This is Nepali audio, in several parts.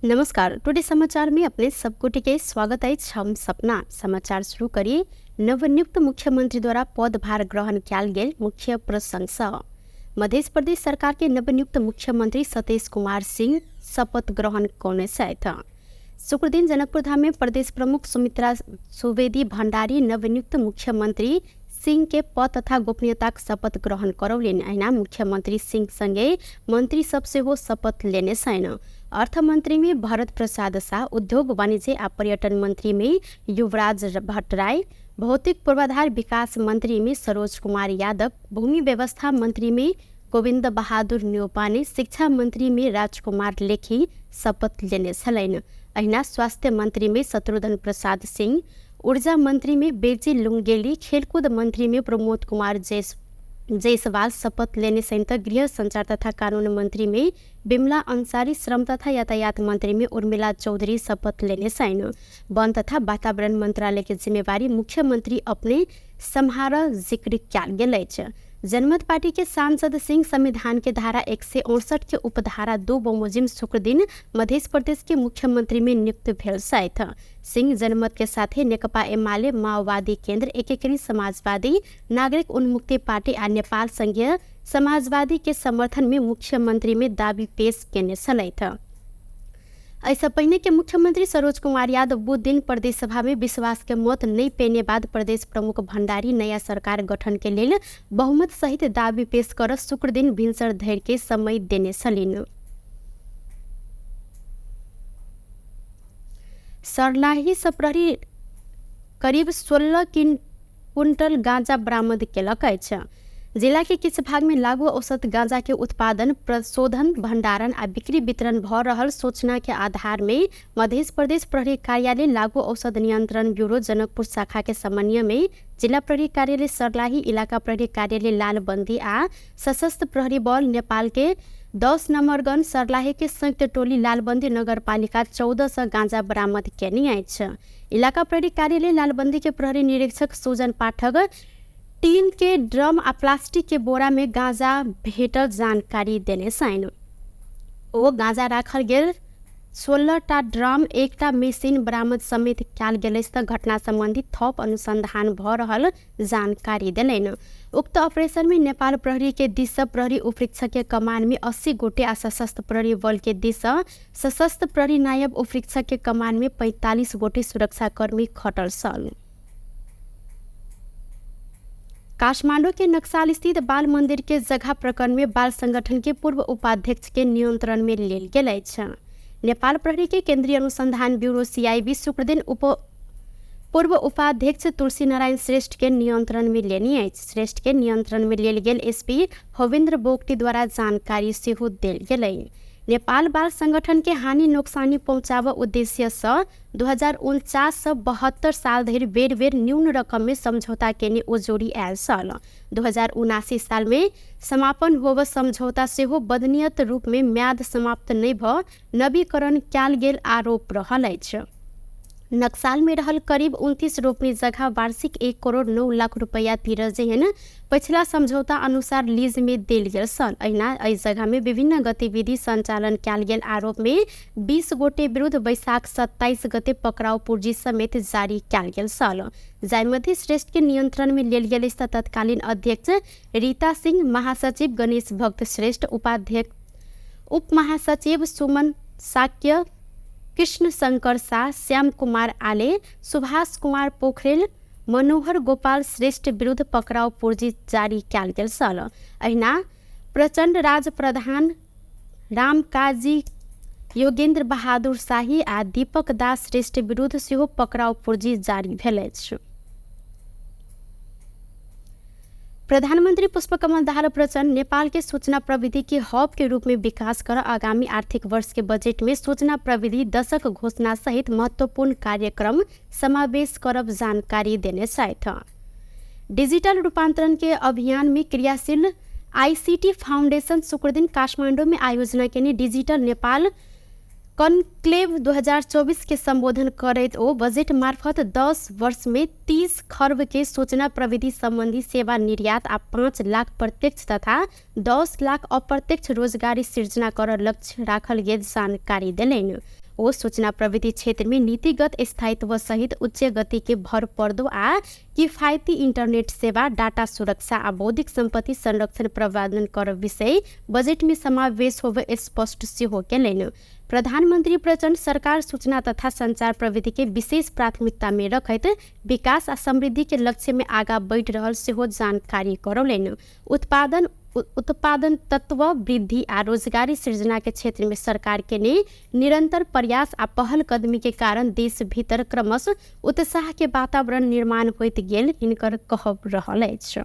नमस्कार। टुडे समाचार में अपने सबको टिके स्वागत है। हम सपना समाचार शुरू करिए। नवनियुक्त मुख्यमंत्री द्वारा पदभार ग्रहण किया गेल मुख्य प्रशंसा। मध्य प्रदेश सरकार के नवनियुक्त मुख्यमंत्री सतीश कुमार सिंह शपथ ग्रहण करने था। शुक्र दिन जनकपुर धाम में प्रदेश प्रमुख सुमित्रा सुवेदी भंडारी नवनियुक्त मुख्यमंत्री सिंह के पद तथा गोपनीयता शपथ ग्रहण करौलिन। ऐना मुख्यमंत्री सिंह संगे मंत्री सबसे हो शपथ लेने छैन। अर्थ मंत्री में भरत प्रसाद शाह, उद्योग वाणिज्य आ पर्यटन मंत्री में युवराज भट्टराई, भौतिक पूर्वाधार विकास मंत्री में सरोज कुमार यादव, भूमि व्यवस्था मंत्री में गोविंद बहादुर न्यौपाने, शिक्षा मंत्री में राजकुमार लेखी शपथ लेने छलैन। ऐना स्वास्थ्य मंत्री में शत्रुघ्न प्रसाद सिंह, ऊर्जा मंत्री में बेजी लुंगेली, खेलकूद मंत्री में प्रमोद कुमार जायसवाल शपथ लेने सहित गृह संचार तथा कानून मंत्री में बिमला अंसारी, श्रम तथा यातायात मंत्री में उर्मिला चौधरी शपथ लेने छैन। वन तथा वातावरण मंत्रालय की जिम्मेवारी मुख्यमंत्री अपने सम्हार जिक्र किया गेल छ। जनमत पार्टी के सांसद सिंह संविधान के धारा 168 के उपधारा 2 बमोजिम शुक्र दिन मध्य प्रदेश के मुख्यमंत्री में नियुक्त भेल साथ। सिंह जनमत के साथ नेकपा एमाले, माओवादी केंद्र, एकीकृत समाजवादी, नागरिक उन्मुक्ति पार्टी आ नेपाल संघीय समाजवादी के समर्थन में मुख्यमंत्री में दावी पेश केने छलैथ। ऐसा पहले के मुख्यमंत्री सरोज कुमार यादव बुध दिन प्रदेश सभा में विश्वास के मत नहीं पेने बाद प्रदेश प्रमुख भंडारी नया सरकार गठन के लिए बहुमत सहित दावी पेश कर शुक्र दिन भिनसर धैर्य के समय देने छलिन। सर्लाही सप्रहरी करीब 16 क्विंटल गांजा बरामद केलक अछि। जिला के किछ भाग में लागू औसत गांजा के उत्पादन, प्रशोधन, भंडारण आ बिक्री वितरण भ रहल सूचना के आधार में मध्य प्रदेश प्रहरी कार्यालय लागू औसत नियंत्रण ब्यूरो जनकपुर शाखा के समन्वय में जिला प्रहरी कार्यालय सर्लाही, इलाका प्रहरी कार्यालय लालबंदी आ सशस्त्र प्रहरी बल नेपाल के 10 नंबरगन सर्लाही के संयुक्त टोली लालबंदी नगरपालिका 14 से गांजा बरामद केने अछि। इलाका प्रहरी कार्यालय लालबंदी के प्रहरी निरीक्षक सुजन पाठक टीन के ड्रम आ प्लास्टिक के बोरा में गांजा भेटल जानकारी देने छैन। ओ गांजा राखल गेल 16टा ड्रम, 1टा मशीन बरामद समेत कयल गेल अछि। घटना संबंधी थप अनुसंधान भ रहल जानकारी देलैन। उक्त ऑपरेशन में नेपाल प्रहरी के दिश से प्रहरी उपरीक्षक के कमान में 80 गोटे आ सशस्त्र प्रहरी बल के दिश से सशस्त्र प्रहरी नायब उपरीक्षक के कमान में 45 गोटे सुरक्षाकर्मी खटल छल। काठमांडू के नक्साल स्थित बाल मंदिर के जगह प्रकरण में बाल संगठन के पूर्व उपाध्यक्ष के नियंत्रण में लेल गेल अछि। नेपाल प्रहरी के केंद्रीय अनुसंधान ब्यूरो CIB शुक्र दिन पूर्व उपाध्यक्ष तुलसी नारायण श्रेष्ठ के नियंत्रण में लेनी अछि। श्रेष्ठ के नियंत्रण में लेल गेल SP होविंद्र बोगटी द्वारा जानकारी सेहो देल गेलै। नेपाल बाल संगठन के हानि नोकसानी पहुंचाव उद्देश्य से 2049 से 72 साल धरि बेर बेर न्यून रकम में समझौता केने ओ जोड़ी आयल छल। 2079 साल में समापन होब समझौता सेहो बदनीयत रूप में म्याद समाप्त नहीं भ नवीकरण कयल गेल आरोप रहल अछि। नक्साल में रहल करीब 29 रोपनी जगह वार्षिक 1 करोड़ 9 लाख रुपया तीर जेहन पिछला समझौता अनुसार लीज में देल गेल छल। ऐना एहि जगह में विभिन्न गतिविधि संचालन कयल गेल आरोप में 20 गोटे विरुद्ध वैशाख 27 गते पकड़ाव पूर्जी समेत जारी कयल गेल छल। जाहि मध्य श्रेष्ठ के नियंत्रण में लेल गेल तत्कालीन अध्यक्ष रीता सिंह, महासचिव गणेश भक्त श्रेष्ठ, उपाध्यक्ष उप महासचिव सुमन साक्य, कृष्ण शंकर शाह, श्याम कुमार आले, सुभाष कुमार पोखरेल, मनोहर गोपाल श्रेष्ठ विरुद्ध पकड़ाव पूर्जी जारी कयल गेल छल। अहिना प्रचंड राज प्रधान, राम काजी, योगेंद्र बहादुर शाही आ दीपक दास श्रेष्ठ विरुद्ध सेहो पकड़ाव पूर्जी जारी भेल अछि। प्रधानमंत्री पुष्पकमल दाहाल प्रचंड नेपाल के सूचना प्रविधि के हब के रूप में विकास कर आगामी आर्थिक वर्ष के बजट में सूचना प्रविधि दशक घोषणा सहित महत्वपूर्ण कार्यक्रम समावेश करब जानकारी देने साथ। डिजिटल रूपांतरण के अभियान में क्रियाशील ICT फाउंडेशन शुक्र दिन काठमांडू में आयोजना केने डिजिटल नेपाल कॉन्क्लेव 2024 के संबोधन करैत ओ बजट मार्फत 10 वर्ष में 30 खर्ब के सूचना प्रविधि संबंधी सेवा निर्यात आ 5 लाख प्रत्यक्ष तथा 10 लाख अप्रत्यक्ष रोजगारी सृजना कर लक्ष्य राखल गेल जानकारी देलैन। ओ सूचना प्रविधि क्षेत्र में नीतिगत स्थायित्व सहित उच्च गति के भर पर्दो आ किफायती इंटरनेट सेवा, डाटा सुरक्षा आ बौद्धिक संपत्ति संरक्षण प्रबंधन कर विषय बजट में समावेश होवे स्पष्ट सेहो केलनि। प्रधानमंत्री प्रचण्ड सरकार सूचना तथा संचार प्रविधि के विशेष प्राथमिकता में रखैत विकास आ समृद्धि के लक्ष्य में आगा बढ़ रहल सेहो जानकारी करौलनि। उत्पादन तत्व वृद्धि आ रोजगारी सृजना के क्षेत्र में सरकार के निरंतर प्रयास आ पहल कदमी के कारण देश भीतर क्रमशः उत्साह के वातावरण निर्माण होइत गेल हिनकर कहब रहल अछि।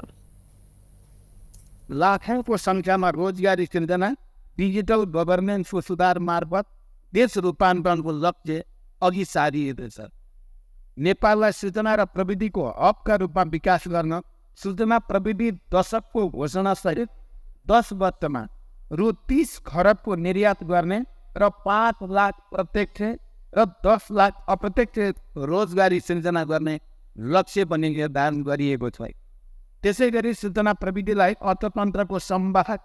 लाखौं संख्यामा रोजगारी सृजना, डिजिटल गभर्नेन्सको सुधार मार्फत देश रूपान्तरणको लक्ष्य अघि सारिएको छ। नेपाललाई सूचना र प्रविधिको हबका रूपमा विकास गर्न सूचना प्रविधि दशकको घोषणासहित 10 वर्षमा रु 30 खरबको निर्यात गर्ने र 5 लाख प्रत्यक्ष र 10 लाख अप्रत्यक्ष रोजगारी सृजना गर्ने लक्ष्य पनि निर्धारण गरिएको छ। त्यसै गरी सूचना प्रविधिलाई अर्थतन्त्रको संवाहक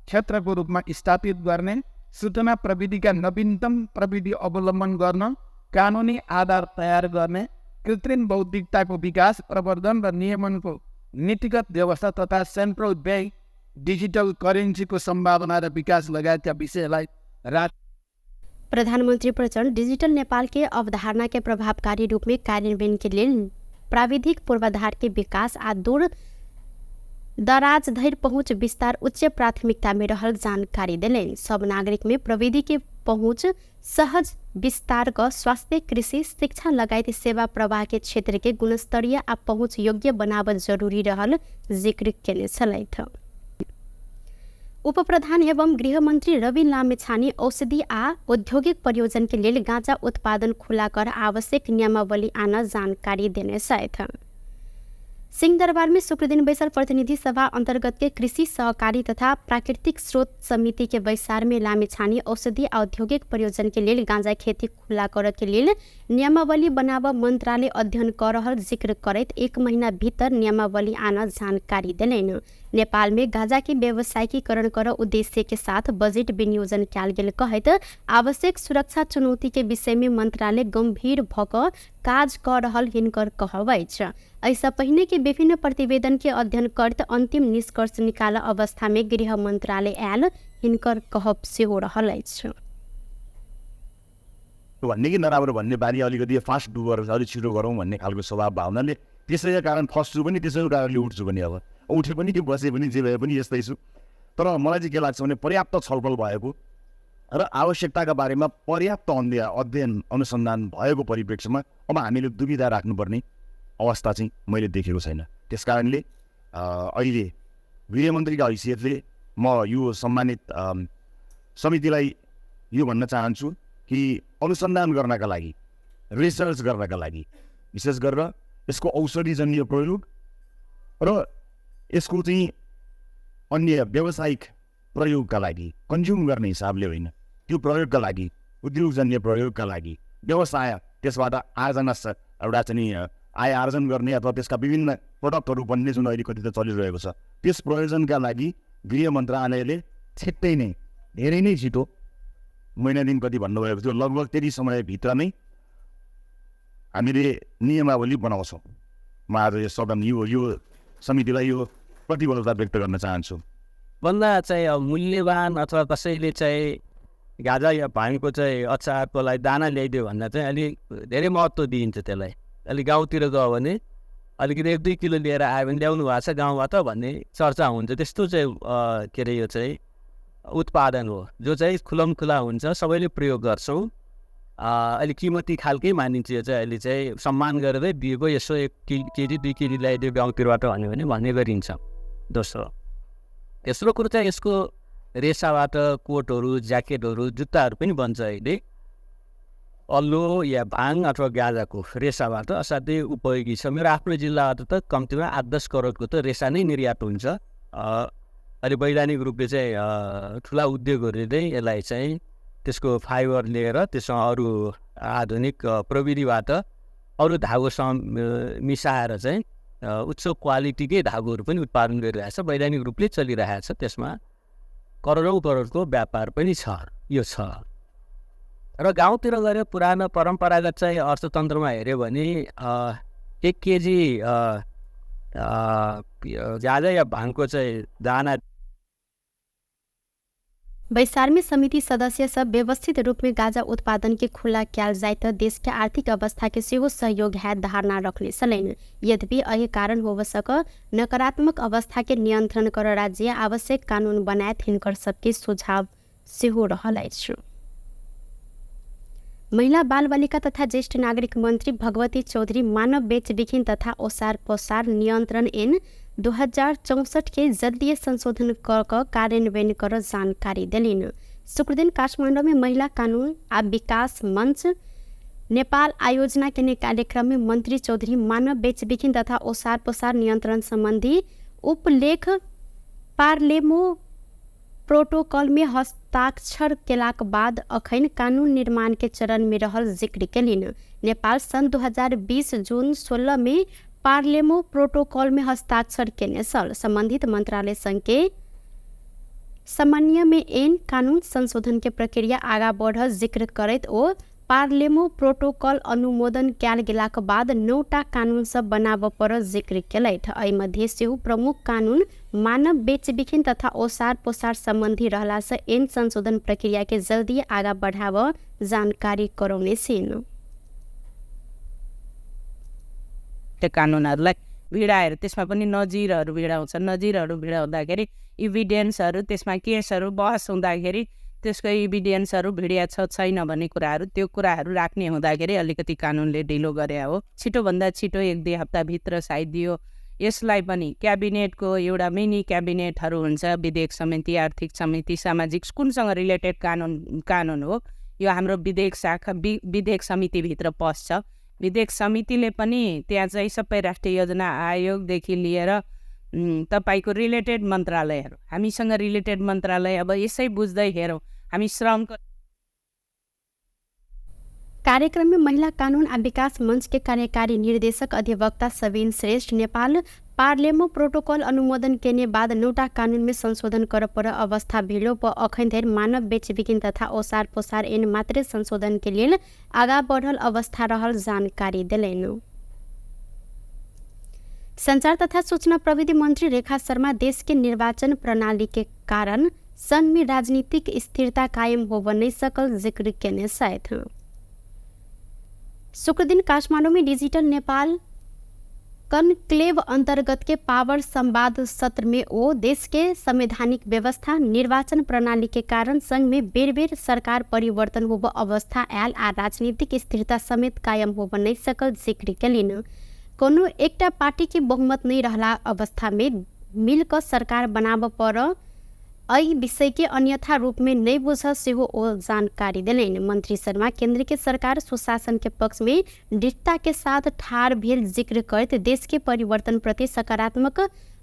क्षेत्रको रूपमा स्थापित गर्ने, सूचना प्रविधिका नवीनतम प्रविधि अवलम्बन गर्न कानुनी आधार तयार गर्ने, कृत्रिम बौद्धिकताको विकास, प्रवर्धन र नियमनको नीतिगत व्यवस्था तथा सेन्ट्रल बैंक डिजिटल करेन्सीको सम्भावना र विकास लगायतका विषयलाई प्रधानमंत्री प्रचण्ड डिजिटल नेपाल के अवधारणा के प्रभावकारी रूप में कार्यान्वयन के लिए प्राविधिक पूर्वाधार के विकास आ दूर दराज धरि पहुँच विस्तार उच्च प्राथमिकता में रहल जानकारी दिलेन। सब नागरिक में प्रविधि के पहुँच सहज विस्तार क स्वास्थ्य, कृषि, शिक्षा लगायत सेवा प्रवाह के क्षेत्र के गुणस्तरीय आ पहुँच योग्य बनावल जरूरी रहल जिक्र केले छलैथ। उप प्रधान एवं गृह मंत्री रवि लामिछाने औषधि आ औद्योगिक प्रयोजन के लिए गांजा उत्पादन खुला कर आवश्यक नियमावली आना जानकारी देने छथि। सिंहदरबार में शुक्र दिन बैसल प्रतिनिधि सभा अंतर्गत के कृषि सहकारी तथा प्राकृतिक स्रोत समिति के बैसार में लामिछाने औषधि औद्योगिक प्रयोजन के लिए गांजा खेती खुला करे के लिए नियमावली बनाव मंत्रालय अध्ययन कर रहल जिक्र करत 1 महीना भीतर नियमावली आना जानकारी दिलेन। नेपाल में गांजा के व्यावसायिकीकरण कर उद्देश्य के साथ बजट विनियोजन कैल गेल कहत आवश्यक सुरक्षा चुनौती के विषय में मंत्रालय गंभीर भक काज कर रहल हिनकर कहब अछि। ऐसा पहिने के विभिन्न प्रतिवेदन के अध्ययन करत अंतिम निष्कर्ष निकाल अवस्था में गृह मंत्रालय आयल हिनकर कहब सेहो रहल अछि। भन्ने कि नराम्रो भन्ने बानी अलिकति फास्ट डुबर अलिक छिटो गरौँ भन्ने खालको स्वभाव भावनाले त्यसैका कारण फस्छु पनि त्यसै कारणले उठ्छु पनि अब उठे पनि कि बसे पनि जे भए पनि यस्तै छु। तर मलाई चाहिँ के लाग्छ भने पर्याप्त छलफल भएको र आवश्यकताका बारेमा पर्याप्त अध्ययन अनुसन्धान भएको परिप्रेक्ष्यमा अब हामीले दुविधा राख्नुपर्ने अवस्था चाहिँ मैले देखेको छैन। त्यस कारणले अहिले गृहमन्त्रीका हैसियतले म यो सम्मानित समितिलाई यो भन्न चाहन्छु कि अनुसन्धान गर्नका लागि, रिसर्च गर्नका लागि, विशेष गरेर यसको औषधिजन्य प्रयोग र यसको चाहिँ अन्य व्यावसायिक प्रयोगका लागि, कन्ज्युम गर्ने हिसाबले होइन, त्यो प्रयोगका लागि, उद्योगजन्य प्रयोगका लागि, व्यवसाय त्यसबाट आर्जना एउटा चाहिँ आय आर्जन गर्ने अथवा त्यसका विभिन्न प्रडक्टहरू बन्ने जुन अहिले कति त चलिरहेको छ, त्यस प्रयोजनका लागि गृह मन्त्रालयले छिट्टै नै, धेरै नै छिटो, महिना दिन कति भन्नुभएको थियो, लगभग त्यति समयभित्र नै हामीले नियमावली बनाउँछौँ। म आज यो सदन यो समितिलाई यो प्रतिबद्धता व्यक्त गर्न चाहन्छु। भन्दा चाहिँ मूल्यवान अथवा कसैले चाहिँ गाजा या भाङको चाहिँ अचारको लागि दाना ल्याइदियो भन्दा चाहिँ अलिक धेरै महत्त्व दिइन्छ त्यसलाई। अलिक गाउँतिर गयो भने अलिकति 1-2 किलो लिएर आयो भने ल्याउनु भएको छ गाउँबाट भन्ने चर्चा हुन्छ। त्यस्तो चाहिँ के अरे यो चाहिँ उत्पादन हो जो चाहिँ खुलमखुला हुन्छ, सबैले प्रयोग गर्छौँ, अलिक किमती खालकै मानिन्छ। यो चाहिँ अहिले चाहिँ सम्मान गरेरै दिएको यसो 1 केजी 2 केजी ल्याइदियो गाउँतिरबाट भन्ने गरिन्छ। दोस्रो तेस्रो कुरो चाहिँ यसको रेसाबाट कोटहरू, ज्याकेटहरू, जुत्ताहरू पनि बन्छ अहिले। अल्लो या भाङ अथवा गाजाको रेसाबाट असाध्यै उपयोगी छ। मेरो आफ्नो जिल्लाबाट त कम्तीमा 8-10 करोडको त रेसा नै निर्यात हुन्छ। अहिले वैधानिक रूपले चाहिँ ठुला उद्योगहरूले यसलाई चाहिँ त्यसको फाइबर लिएर त्यसमा अरू आधुनिक प्रविधिबाट अरू धागोसँग मिसाएर चाहिँ उच्च क्वालिटीकै धागोहरू पनि उत्पादन गरिरहेछ, वैधानिक रूपले चलिरहेछ। त्यसमा करोडौँ करोडको व्यापार पनि छ। यो छ र गाउँतिर गएर पुरानो परम्परागत चाहिँ अर्थतन्त्रमा हेऱ्यो भने 1 केजी गाजा या भाङको चाहिँ दाना बैसार समिति सदस्य सब व्यवस्थित रूप में गाजा उत्पादन के खुला क्याल जाए तो देश के आर्थिक अवस्था के सेहो सहयोग है धारणा रखने सलेन। यद्यपि यही कारण हो सक नकारात्मक अवस्था के नियंत्रण कर राज्य आवश्यक कानून बनाए हिनकर सबके सुझाव सेहो रहल अछि। महिला बाल बालिका तथा ज्येष्ठ नागरिक मंत्री भगवती चौधरी मानव बेचबिखिन तथा ओसार पोसार नियंत्रण ऐन 2064 के जल्दीय संशोधन कर कार्यान्वयन कर जानकारी दिलिन्। शुक्र दिन काठमाडौँ में महिला कानून आ विकास मंच नेपाल आयोजना के कार्यक्रम में मंत्री चौधरी मानव बेचबिखिन तथा ओसार पोसार नियंत्रण संबंधी उपलेख पार्लेमो प्रोटोकॉल में हस्ताक्षर केलाक बाद अखन कानून निर्माण के चरण में रहल जिक्र केलिन्। नेपाल सन 2020 जून 16 में पार्लेमो प्रोटोकॉल में हस्ताक्षर केने सल। संबंधित मंत्रालय संघ के समन्वय में ऐन कानून संशोधन के प्रक्रिया आगा बढ़ल जिक्र करैत ओ पार्लेमो प्रोटोकॉल अनुमोदन कैल गेलाक बाद 9टा कानून सब बनाब पर जिक्र केलैथ। एहि मध्ये सेहो प्रमुख कानून मानव बेचबिखिन तथा ओसार पोसार संबंधी रहला से ऐन संशोधन प्रक्रिया के जल्दी आगा बढ़ाव जानकारी कराउने छिन्। त्यो कानुनहरूलाई भिडाएर त्यसमा पनि नजिरहरू भिडाउँछ। नजिरहरू भिडाउँदाखेरि इभिडेन्सहरू त्यसमा केसहरू बहस हुँदाखेरि त्यसको इभिडेन्सहरू भिडिया छ छैन भन्ने कुराहरू त्यो कुराहरू राख्ने हुँदाखेरि अलिकति कानुनले ढिलो गरे हो। छिटोभन्दा छिटो 1-2 हप्ताभित्र सायद दियो। यसलाई पनि क्याबिनेटको एउटा मिनी क्याबिनेटहरू हुन्छ, विधेयक समिति, आर्थिक समिति, सामाजिक कुनसँग रिलेटेड कानुन हो यो हाम्रो विधेयक शाखा विधेयक समितिभित्र पस्छ। विधेयक समितिले पनि त्यहाँ चाहिँ सबै राष्ट्रिय योजना आयोगदेखि लिएर तपाईको रिलेटेड मन्त्रालयहरू हामीसँग रिलेटेड मन्त्रालय अब यसै बुझ्दै हेरौँ हामी श्रमको। कार्यक्रम में महिला कानून आ विकास मंच के कार्यकारी निर्देशक अधिवक्ता सबिन श्रेष्ठ नेपाल पार्लेमो प्रोटोकॉल अनुमोदन केने बाद 9टा कानून में संशोधन कर पर अवस्था भिलो प अखन धरि मानव बेचबिखिन तथा ओसार पोसार ऐन मात्रै संशोधन के लिए आगा बढ़ल अवस्था रहल जानकारी दिलैन। संचार तथा सूचना प्रविधि मंत्री रेखा शर्मा देश के निर्वाचन प्रणाली के कारण संघ में राजनीतिक स्थिरता कायम हो नहीं सकल जिक्र केने साथ। शुक्र दिन काठमाडौँ में डिजिटल नेपाल कनक्लेव अंतर्गत के पावर संवाद सत्र में ओ देश के संवैधानिक व्यवस्था निर्वाचन प्रणाली के कारण संघ में बेर बेर सरकार परिवर्तन हो अवस्था आयल आ राजनीतिक स्थिरता समेत कायम हो नहीं सकल जिक्र केलिन्। कोनो एकटा पार्टी के बहुमत नहीं रहला अवस्था में मिलकर सरकार बनाब पर अई विषय के अन्यथा रूप में नहीं बुझ सेहो ओ जानकारी दिलैन। मंत्री शर्मा केंद्र के सरकार सुशासन के पक्ष में दृढ़ता के साथ ठाड़ भेल जिक्र करते देश के परिवर्तन प्रति सकारात्मक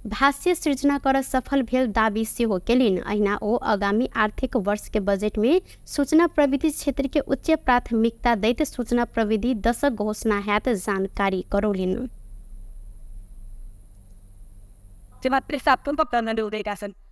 भाष्य सृजना कर सफल भेल दावी सेहो केलिन्। अहिना ओ आगामी आर्थिक वर्ष के बजेट में सूचना प्रविधि क्षेत्र के उच्च प्राथमिकता दैत सूचना प्रविधि दशक घोषणा हैत जानकारी करौलिन्।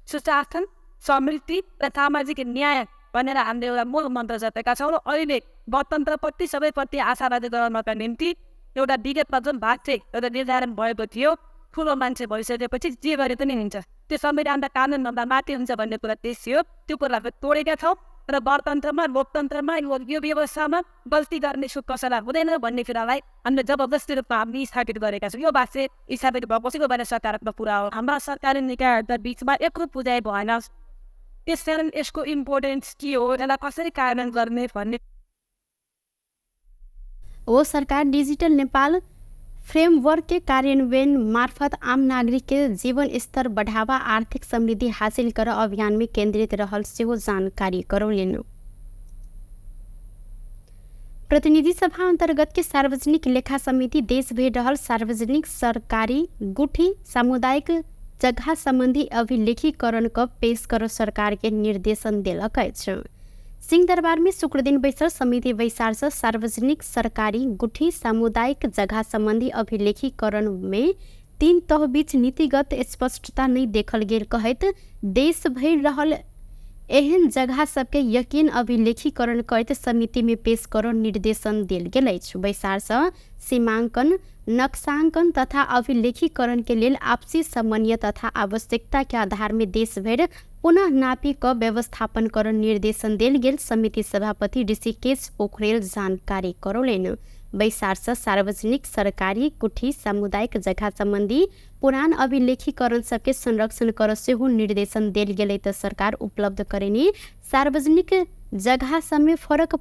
सुशासन समृद्धि र सामाजिक न्याय भनेर हामीले एउटा मूल मन्त्र जतेका छौँ र अहिले गणतन्त्रप्रति सबैप्रति आशावादी गराउनका निम्ति एउटा विगतमा जुन भाग चाहिँ एउटा निर्धारण भएको थियो ठुलो मान्छे भइसकेपछि जे गरे पनि हुन्छ त्यो संविधानका कानुनभन्दा माथि हुन्छ भन्ने कुरा थियो। त्यो कुरालाई तोडेका छौँ र गणतन्त्रमा लोकतन्त्रमा यो व्यवस्थामा गल्ती गर्ने सुख कसैलाई हुँदैन भन्ने कुरालाई हामीले जबरजस्ती रूपमा हामीले स्थापित गरेका छौँ। यो भाष्य स्थापित भएपछि भने सकारात्मक कुरा हो। हाम्रा सरकारी निकायहरूका बिचमा एकरूप बुझाइ भएन। त्यसकारण यसको इम्पोर्टेन्स के हो, यसलाई कसरी कार्यान्वयन गर्ने भन्ने ओ सरकार डिजिटल नेपाल फ्रेमवर्क के कार्यान्वयन मार्फत आम नागरिक के जीवन स्तर बढ़ावा आर्थिक समृद्धि हासिल कर अभियान में केंद्रित रहल सेहो जानकारी करौलिन्। प्रतिनिधि सभा अंतर्गत के सार्वजनिक लेखा समिति देश भर रहल सार्वजनिक सरकारी गुठी सामुदायिक जगह संबंधी अभिलेखीकरण क पेश कर सरकार के निर्देशन दिलक अछि। सिंहदरबार में शुक्र दिन बैसल समिति बैसार से सार्वजनिक सरकारी गुठी सामुदायिक जगह संबंधी अभिलेखीकरण में 3 तह बीच नीतिगत स्पष्टता नहीं देखल गेल कहत देश भर रहल एहन जगह सबके यकीन अभिलेखीकरण करैत समिति में पेश कर निर्देशन देल गेल अछि। बैसार सँ सीमांकन, नक्शांकन तथा अभिलेखीकरण के लेल आपसी समन्वय तथा आवश्यकता के आधार में देश भर पुनः नापी क व्यवस्थापन कर निर्देशन देल गेल समिति सभापति ऋषिकेश पोखरेल जानकारी करौलेन। बैसार सँ सार्वजनिक, सरकारी, कुठी, सामुदायिक जगह संबंधी पुरान अभिलेखीकरण सबके संरक्षण कर सेहो निर्देशन देल गेलै त सरकार उपलब्ध करेनी सार्वजनिक जगह सब में फरक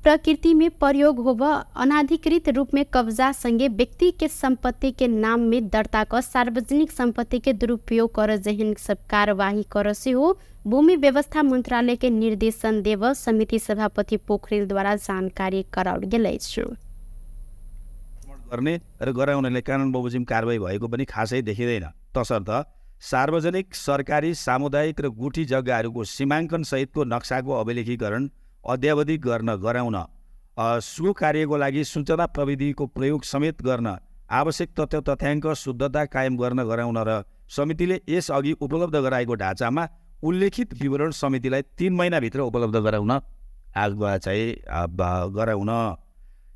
प्रकृति में प्रयोग होव अनाधिकृत रूप में कब्जा संगे व्यक्ति के संपत्ति के नाम में दर्ता कर सार्वजनिक संपत्ति के दुरुपयोग कर जहन सब कार्यवाही कर सेहो भूमि व्यवस्था मंत्रालय के निर्देशन देव समिति सभापति पोखरेल द्वारा जानकारी कराउल गेल अछि। गर्ने र गराउनले कानुन बमोजिम कारबाही भएको पनि खासै देखिँदैन। तसर्थ सार्वजनिक, सरकारी, सामुदायिक र गुठी जग्गाहरूको सीमाङ्कन सहितको नक्साको अभिलेखीकरण अद्यावधि गर्न गराउन, सो कार्यको लागि सूचना प्रविधिको प्रयोग समेत गर्न, आवश्यक तथ्य तथ्याङ्क शुद्धता कायम गर्न गराउन र समितिले यसअघि उपलब्ध गराएको ढाँचामा उल्लेखित विवरण समितिलाई 3 महिनाभित्र उपलब्ध गराउन गराउन,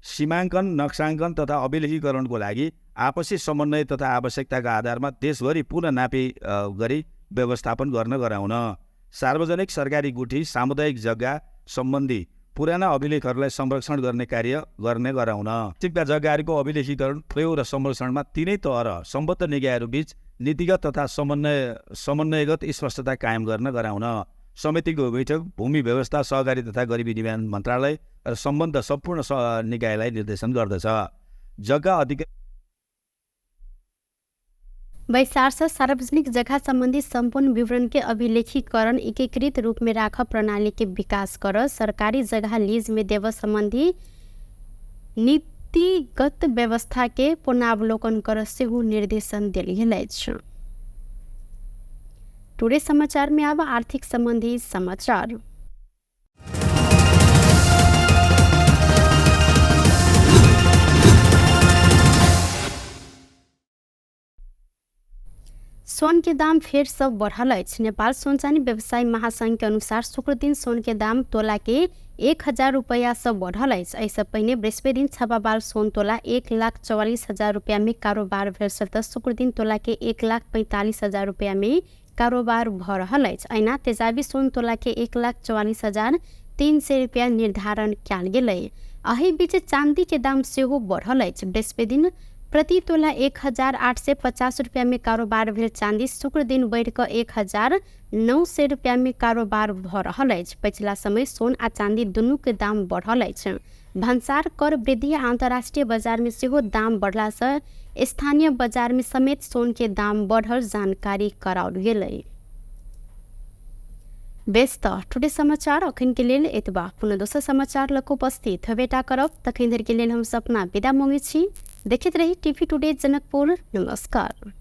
सीमाङ्कन, नक्साङ्कन तथा अभिलेखीकरणको लागि आपसी समन्वय तथा आवश्यकताका आधारमा देशभरि पुनः नापी गरी व्यवस्थापन गर्न गराउन, सार्वजनिक, सरकारी गुठी, सामुदायिक जग्गा सम्बन्धी पुराना अभिलेखहरूलाई संरक्षण गर्ने कार्य गर्ने गराउन, चिक्का जग्गाहरूको अभिलेखीकरण, प्रयोग र संरक्षणमा तीनै तह र सम्बद्ध निकायहरूबीच नीतिगत तथा समन्वयगत स्पष्टता कायम गर्न गराउन। समितिको बैठक भूमि व्यवस्था, सहकारी तथा गरिबी निवारण मन्त्रालय र सम्बन्ध सम्पूर्ण निकायलाई निर्देशन गर्दछ। जग्गा अधिकार बैसार से सार्वजनिक जगह संबंधी संपूर्ण विवरण के अभिलेखीकरण एकीकृत रूप में राख प्रणाली के विकास कर सरकारी जगह लीज में देव संबंधी नीतिगत व्यवस्था के पुनरावलोकन कर सेहो निर्देशन देल गेल अछि। टुडे समाचार में अब आर्थिक संबंधी समाचार। सोन के दाम फेर से बढ़ल अछि। नेपाल सोन चानी व्यवसायी महासंघ के अनुसार शुक्र दिन सोन के दाम तोला के 1000 रुपया से बढ़ल अछि। ऐसे पहिने बृहस्पति दिन छापाबार सोन तोला 1,44,000 रुपया में कारोबार भेल त शुक्र दिन तोला के 1,45,000 रुपया में कारोबार भ रहल अछि। ऐना तेजाबी सोन तोला के 1,44,300 रुपया निर्धारण कयल गेलै। एहि बीच चांदी के दाम सेहो बढ़ल अछि। बृहस्पति दिन प्रति तोला 1,850 रुपया में कारोबार भेल चांदी शुक्र दिन बढ़ कर 1,900 रुपया में कारोबार भ रहल अछि। पिछला समय सोन आ चांदी दुनू के दाम बढ़ल अछि। भंसार कर वृद्धि अंतर्राष्ट्रीय बाजार में सेहो दाम बढ़ला से स्थानीय बाजार में समेत सोन के दाम बढ़ल जानकारी कराओल गेलै। व्यस्त टुडे समाचार अखन के लेल एतबा। पुनः दोसर समाचार लक उपस्थित भेटा करब। तखन धरि के लेल हम सपना विदा मांगे छी। देखैत रही टीवी टुडे जनकपुर। नमस्कार।